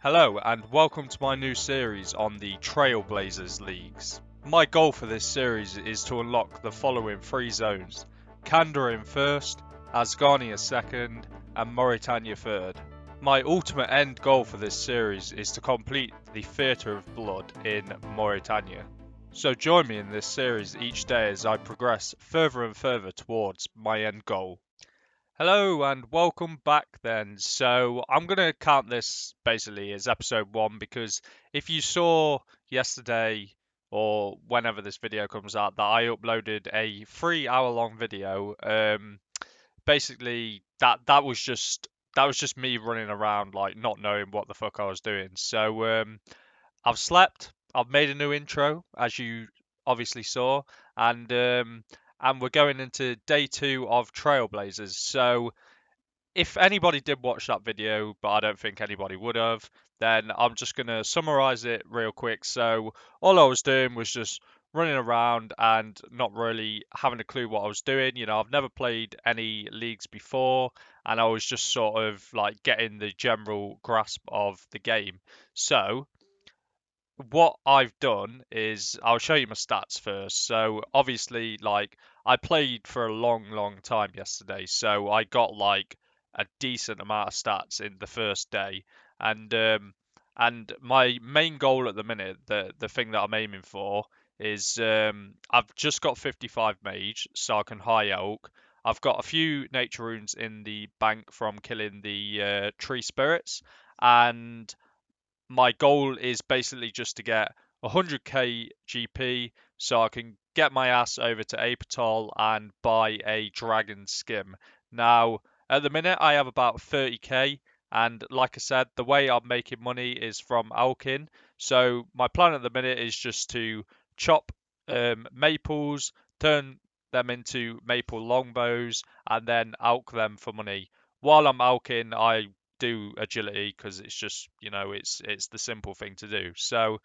Hello and welcome to my new series on the Trailblazers leagues. My goal for this series is to unlock the following three zones: Kandahar in first, Asgania second, and Mauritania third. My ultimate end goal for this series is to complete the Theatre of Blood in Mauritania. So join me in this series each day as I progress further and further towards my end goal. Hello and welcome back then. So I'm going to count this basically as episode 1 because if you saw yesterday or whenever this video comes out that I uploaded a 3 hour long video, basically that was just me running around like not knowing what the fuck I was doing. So I've slept, I've made a new intro as you obviously saw, and we're going into day 2 of Trailblazers. So if anybody did watch that video, but I don't think anybody would have, then I'm just going to summarize it real quick. So all I was doing was just running around and not really having a clue what I was doing. You know, I've never played any leagues before, and I was just sort of like getting the general grasp of the game. So what I've done is I'll show you my stats first. So obviously, like I played for a long time yesterday, so I got like a decent amount of stats in the first day, and my main goal at the minute, the thing that I'm aiming for is I've just got 55 mage, so I can high oak. I've got a few nature runes in the bank from killing the tree spirits, and my goal is basically just to get 100k GP so I can get my ass over to Apatol and buy a dragon skim. Now, at the minute, I have about 30k, and like I said, the way I'm making money is from alking. So my plan at the minute is just to chop maples, turn them into maple longbows, and then alk them for money. While I'm alking, I do agility because it's just it's the simple thing to do. So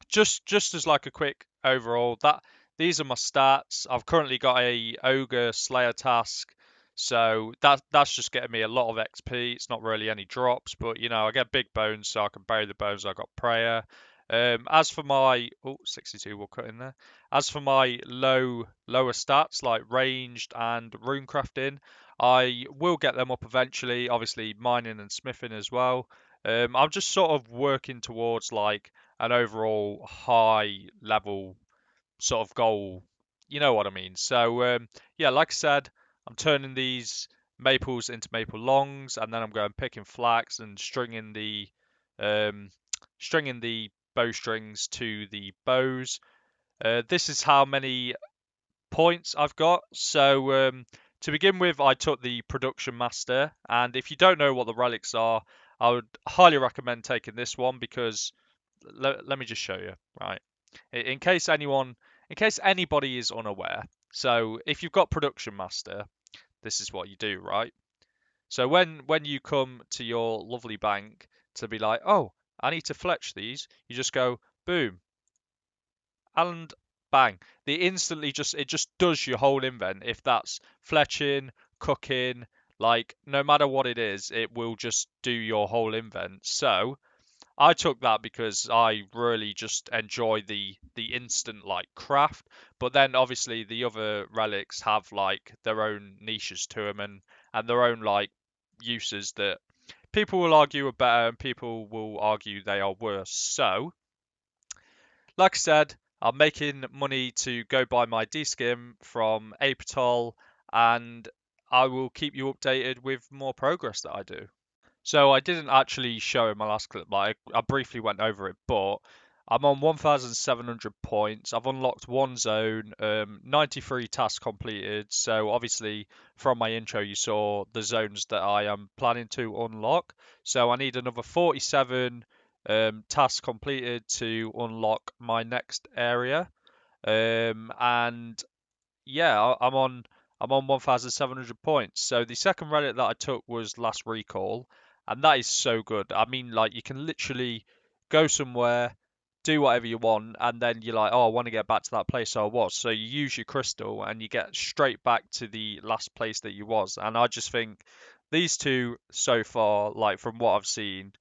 just as like a quick overall, that these are my stats. I've currently got a ogre slayer task, so that's just getting me a lot of XP. It's not really any drops, but I get big bones, so I can bury the bones. I got prayer. As for my 62, we'll cut in there. As for my lower stats like ranged and rune crafting, I will get them up eventually. Obviously, mining and smithing as well. I'm just sort of working towards like an overall high level sort of goal. You know what I mean? So yeah, like I said, I'm turning these maples into maple longs, and then I'm going picking flax and um, stringing the bowstrings to the bows. This is how many points I've got. So to begin with, I took the production master, and if you don't know what the relics are, I would highly recommend taking this one because let me just show you, right? In case anybody is unaware. So if you've got production master, this is what you do, right? So when you come to your lovely bank to be like, oh, I need to fletch these, you just go boom and bang. It just does your whole invent. If that's fletching, cooking, like no matter what it is, it will just do your whole invent. So I took that because I really just enjoy the instant like craft, but then obviously the other relics have like their own niches to them and their own like uses that people will argue are better and people will argue they are worse. So, like I said, I'm making money to go buy my D-skim from Apatol, and I will keep you updated with more progress that I do. So I didn't actually show in my last clip, but I briefly went over it. But I'm on 1,700 points. I've unlocked one zone, 93 tasks completed. So obviously from my intro, you saw the zones that I am planning to unlock. So I need another 47 tasks completed to unlock my next area. And yeah, I'm on 1,700 points. So the second relic that I took was Last Recall, and that is so good. I mean, like you can literally go somewhere, do whatever you want, and then you're like, oh, I want to get back to that place I was. So you use your crystal and you get straight back to the last place that you was. And I just think these two so far, like from what I've seen,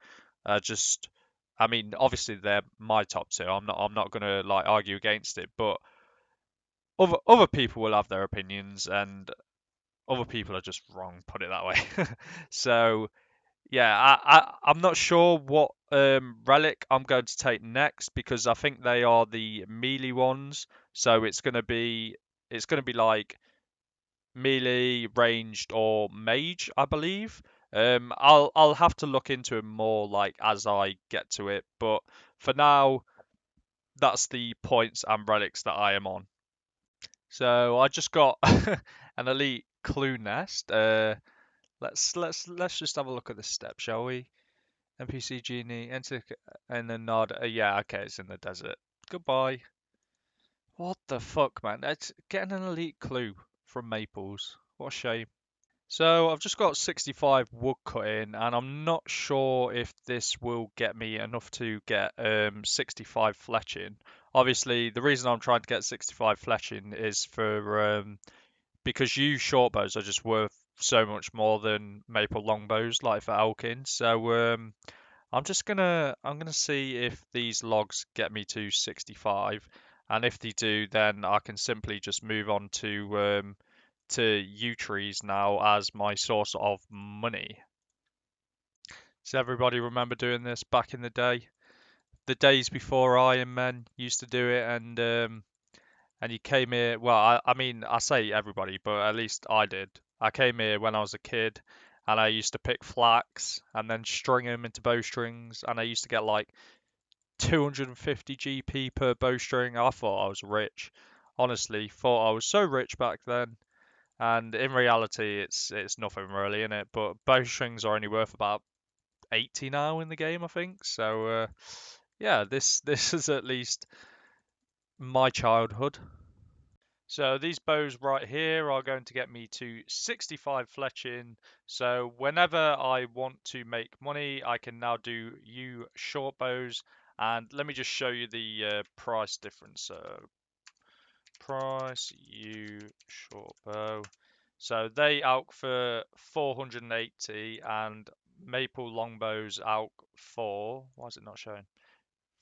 Just, I mean, obviously they're my top two. I'm not gonna like argue against it, but other people will have their opinions, and other people are just wrong. Put it that way. So yeah, I'm not sure what relic I'm going to take next because I think they are the melee ones. So it's gonna be like melee, ranged, or mage, I believe. I'll have to look into it more like as I get to it, but for now, that's the points and relics that I am on. So I just got an elite clue nest. Let's just have a look at this step, shall we? NPC genie, enter and then nod. Yeah, okay, it's in the desert. Goodbye. What the fuck, man? It's getting an elite clue from Maples. What a shame. So I've just got 65 wood cut in, and I'm not sure if this will get me enough to get 65 fletching. Obviously, the reason I'm trying to get 65 fletching is for because you short bows are just worth so much more than maple longbows, like for Elkin. So I'm gonna see if these logs get me to 65, and if they do, then I can simply just move on to yew trees now as my source of money. Does everybody remember doing this back in the day? The days before Iron Men used to do it, and you came here. Well, I mean, I say everybody, but at least I did. I came here when I was a kid, and I used to pick flax and then string them into bowstrings, and I used to get like 250 GP per bowstring. I thought I was rich. Honestly, thought I was so rich back then. And in reality, it's nothing really in it. But bowstrings are only worth about 80 now in the game, I think. So yeah, this is at least my childhood. So these bows right here are going to get me to 65 fletching. So whenever I want to make money, I can now do yew short bows. And let me just show you the price difference. So price yew short bow. So they out for 480 and maple longbows out for, why is it not showing?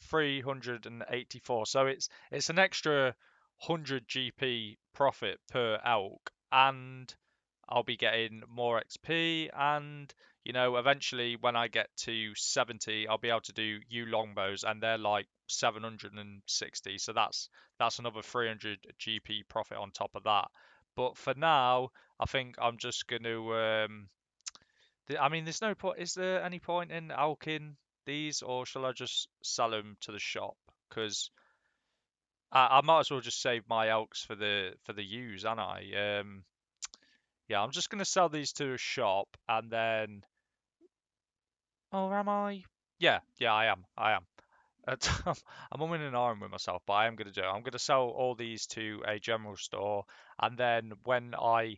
384. So it's an extra 100 GP profit per elk, and I'll be getting more XP, and eventually when I get to 70, I'll be able to do U longbows, and they're like 760. So that's another 300 GP profit on top of that. But for now, I think I'm just going to I mean, there's no point. Is there any point in alking these, or shall I just sell them to the shop? Because I might as well just save my elks for the use, and yeah, I'm just gonna sell these to a shop, and then oh, am I? Yeah, I am. I'm umming and ahhing with myself, but I am gonna do it. I'm gonna sell all these to a general store, and then when I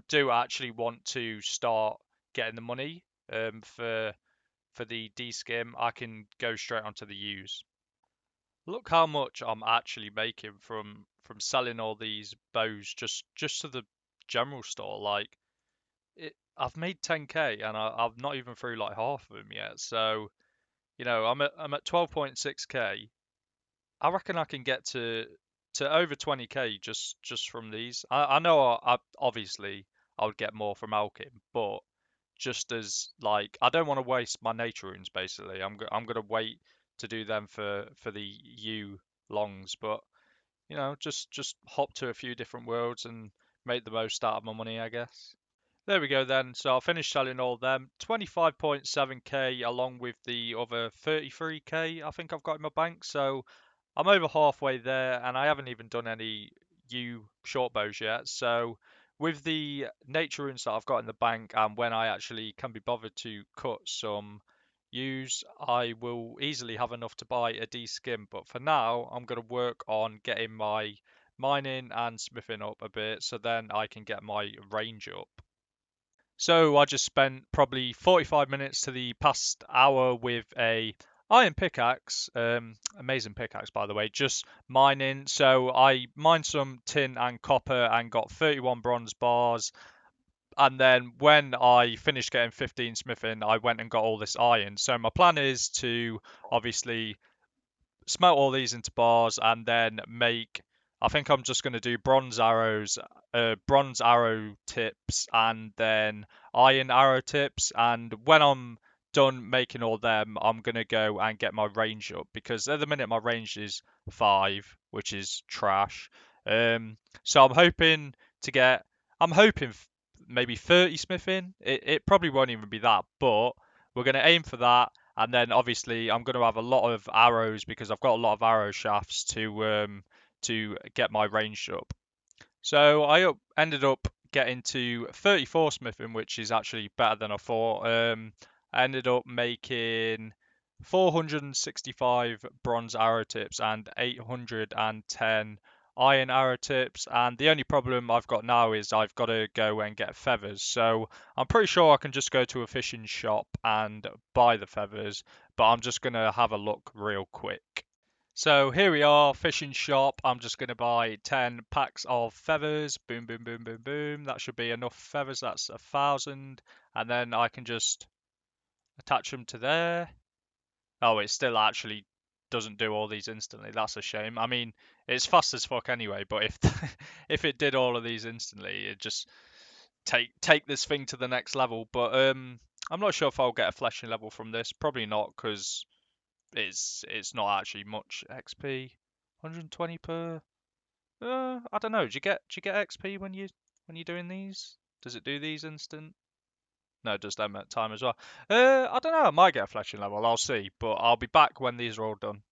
do actually want to start getting the money for the D-skim, I can go straight onto the use. Look how much I'm actually making from selling all these bows just to the general store. Like I've made 10k and I've not even through like half of them yet. So I'm at 12.6k. I reckon I can get to over 20k just from these. I know obviously I would get more from Alkin, but just as like I don't want to waste my nature runes basically. I'm gonna wait to do them for the U longs, but just hop to a few different worlds and make the most out of my money, I guess. There we go then. So I'll finish selling all of them. 25.7k along with the other 33k I think I've got in my bank. So I'm over halfway there and I haven't even done any U short bows yet. So with the nature runes that I've got in the bank and when I actually can be bothered to cut some U's, I will easily have enough to buy a D skim. But for now, I'm going to work on getting my mining and smithing up a bit so then I can get my range up. So I just spent probably 45 minutes to the past hour with a iron pickaxe, amazing pickaxe by the way, just mining. So I mined some tin and copper and got 31 bronze bars And then when I finished getting 15 smithing, I went and got all this iron. So my plan is to obviously smelt all these into bars and then make. I think I'm just going to do bronze arrows, bronze arrow tips, and then iron arrow tips. And when I'm done making all them, I'm going to go and get my range up because at the minute my range is 5, which is trash. So I'm hoping to get. I'm hoping maybe 30 smithing. It probably won't even be that, but we're going to aim for that. And then obviously I'm going to have a lot of arrows because I've got a lot of arrow shafts to get my range up. So ended up getting to 34 smithing, which is actually better than I thought. I ended up making 465 bronze arrow tips and 810 iron arrow tips. And the only problem I've got now is I've got to go and get feathers. So I'm pretty sure I can just go to a fishing shop and buy the feathers, but I'm just going to have a look real quick. So here we are, fishing shop. I'm just going to buy 10 packs of feathers. Boom, boom, boom, boom, boom. That should be enough feathers. That's 1,000. And then I can just attach them to there. Oh, it still actually doesn't do all these instantly. That's a shame. I mean, it's fast as fuck anyway, but if if it did all of these instantly, it just take this thing to the next level. But I'm not sure if I'll get a fleshing level from this. Probably not, because it's not actually much XP. 120 per. I don't know. Do you get XP when you're doing these? Does it do these instant? No, it does them at time as well. I don't know. I might get a fleshing level. I'll see. But I'll be back when these are all done.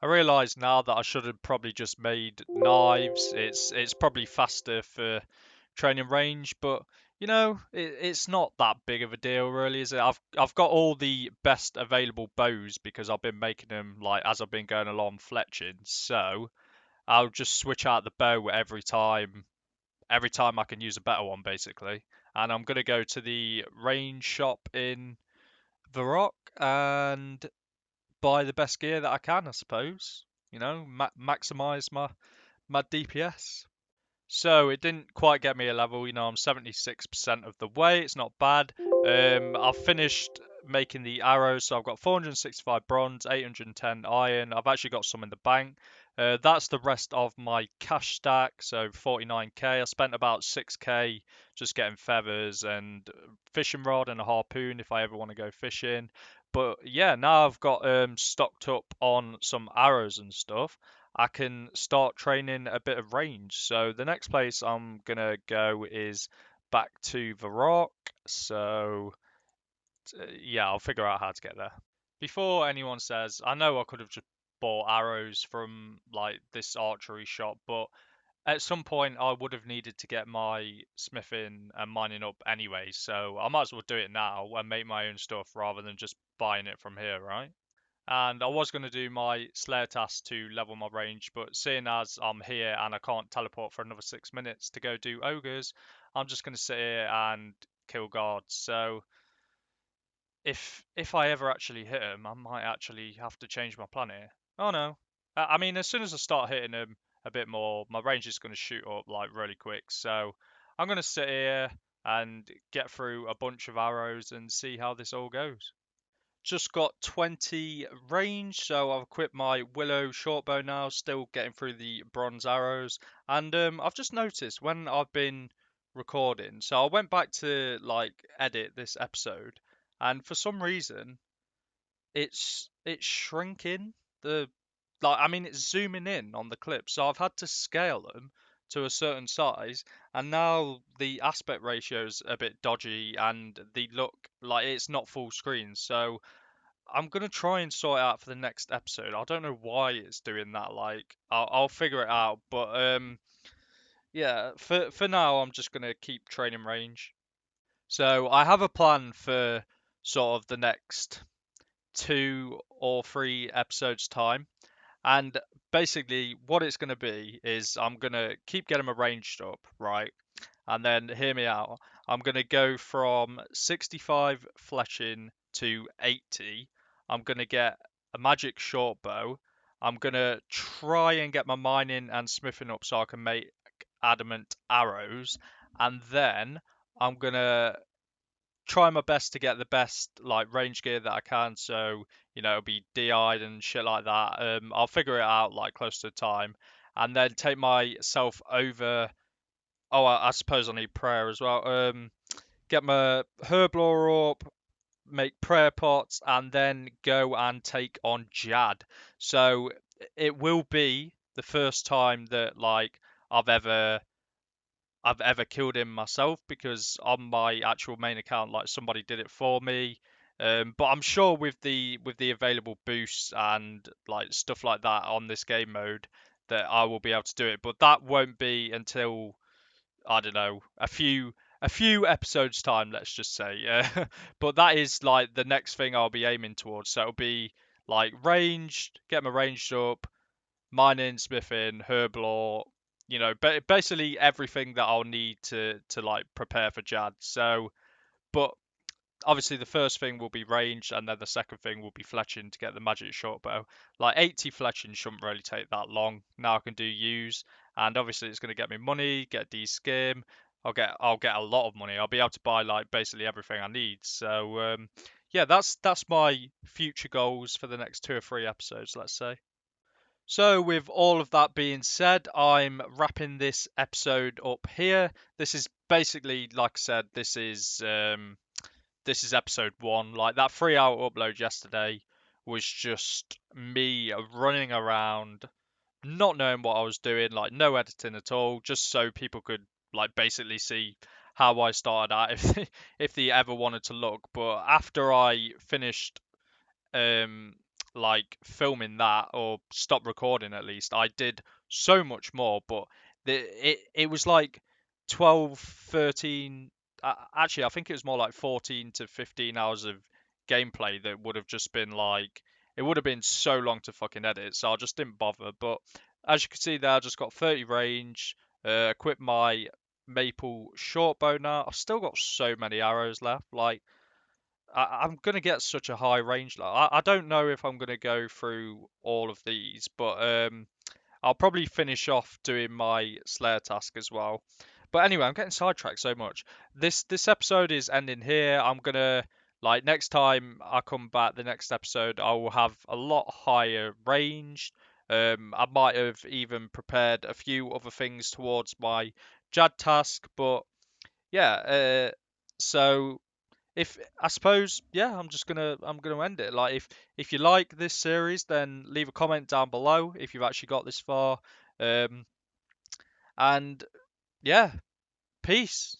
I realise now that I should have probably just made knives. It's probably faster for training range, but it's not that big of a deal, really, is it? I've got all the best available bows because I've been making them like as I've been going along fletching. So I'll just switch out the bow every time. Every time I can use a better one, basically. And I'm gonna go to the range shop in Varrock and buy the best gear that I can, I suppose. Maximize my DPS. So it didn't quite get me a level. I'm 76% of the way. It's not bad. I've finished making the arrows, so I've got 465 bronze, 810 iron. I've actually got some in the bank. That's the rest of my cash stack, so 49k. I spent about 6k just getting feathers and fishing rod and a harpoon if I ever want to go fishing. But yeah, now I've got stocked up on some arrows and stuff. I can start training a bit of range. So the next place I'm gonna go is back to the rock. So yeah, I'll figure out how to get there. Before anyone says, I know I could have just bought arrows from like this archery shop, but at some point I would have needed to get my smithing and mining up anyway. So I might as well do it now and make my own stuff rather than just buying it from here, right? And I was going to do my Slayer task to level my range, but seeing as I'm here and I can't teleport for another 6 minutes to go do ogres, I'm just going to sit here and kill guards. So if I ever actually hit them, I might actually have to change my plan here. Oh no. I mean, as soon as I start hitting them a bit more, my range is going to shoot up like really quick. So I'm going to sit here and get through a bunch of arrows and see how this all goes. Just got 20 range, so I've equipped my willow shortbow now, still getting through the bronze arrows. And I've just noticed when I've been recording, so I went back to like edit this episode, and for some reason it's shrinking the like I mean it's zooming in on the clip, so I've had to scale them to a certain size, and now the aspect ratio's a bit dodgy and the look like it's not full screen. So I'm gonna try and sort it out for the next episode. I don't know why it's doing that. Like, I'll figure it out. But yeah. For now, I'm just gonna keep training range. So I have a plan for sort of the next 2 or 3 episodes time, and basically what it's gonna be is I'm gonna keep getting my range up, right? And then hear me out. I'm going to go from 65 fleshing to 80. I'm going to get a magic short bow. I'm going to try and get my mining and smithing up so I can make adamant arrows. And then I'm gonna try my best to get the best like range gear that I can. So it'll be DI'd and shit like that. I'll figure it out like close to the time, and then take myself over. Oh, I suppose I need prayer as well. Get my herblore up, make prayer pots, and then go and take on Jad. So it will be the first time that like I've ever I've ever killed him myself, because on my actual main account, like somebody did it for me. But I'm sure with the available boosts and like stuff like that on this game mode, that I will be able to do it. But that won't be until, I don't know, a few episodes time, let's just say. Yeah. But that is like the next thing I'll be aiming towards. So it'll be like ranged, get my ranged up, mining, smithing, herblore, basically everything that I'll need to like prepare for Jad. So, but obviously the first thing will be range, and then the second thing will be fletching to get the magic short bow. Like 80 fletching shouldn't really take that long. Now I can do use, and obviously it's going to get me money, get D-skim. I'll get a lot of money. I'll be able to buy like basically everything I need. So yeah, that's my future goals for the next 2 or 3 episodes, let's say. So, with all of that being said, I'm wrapping this episode up here. This is basically, like I said, this is episode one. Like that 3 hour upload yesterday was just me running around, not knowing what I was doing, like no editing at all, just so people could like basically see how I started out if they ever wanted to look. But after I finished um like filming that, or stop recording at least, I did so much more. But it was like 12, 13, actually I think it was more like 14 to 15 hours of gameplay that would have just been like, it would have been so long to fucking edit, so I just didn't bother. But as you can see there, I just got 30 range, equipped my maple short bow. Now I've still got so many arrows left. Like I'm gonna get such a high range. Like I don't know if I'm gonna go through all of these, but I'll probably finish off doing my Slayer task as well. But anyway, I'm getting sidetracked so much. This episode is ending here. I'm gonna, like, next time I come back, the next episode, I will have a lot higher range. I might have even prepared a few other things towards my Jad task, but yeah. So if I suppose, yeah, I'm gonna end it. Like, if you like this series, then leave a comment down below if you've actually got this far. Um, and yeah, peace.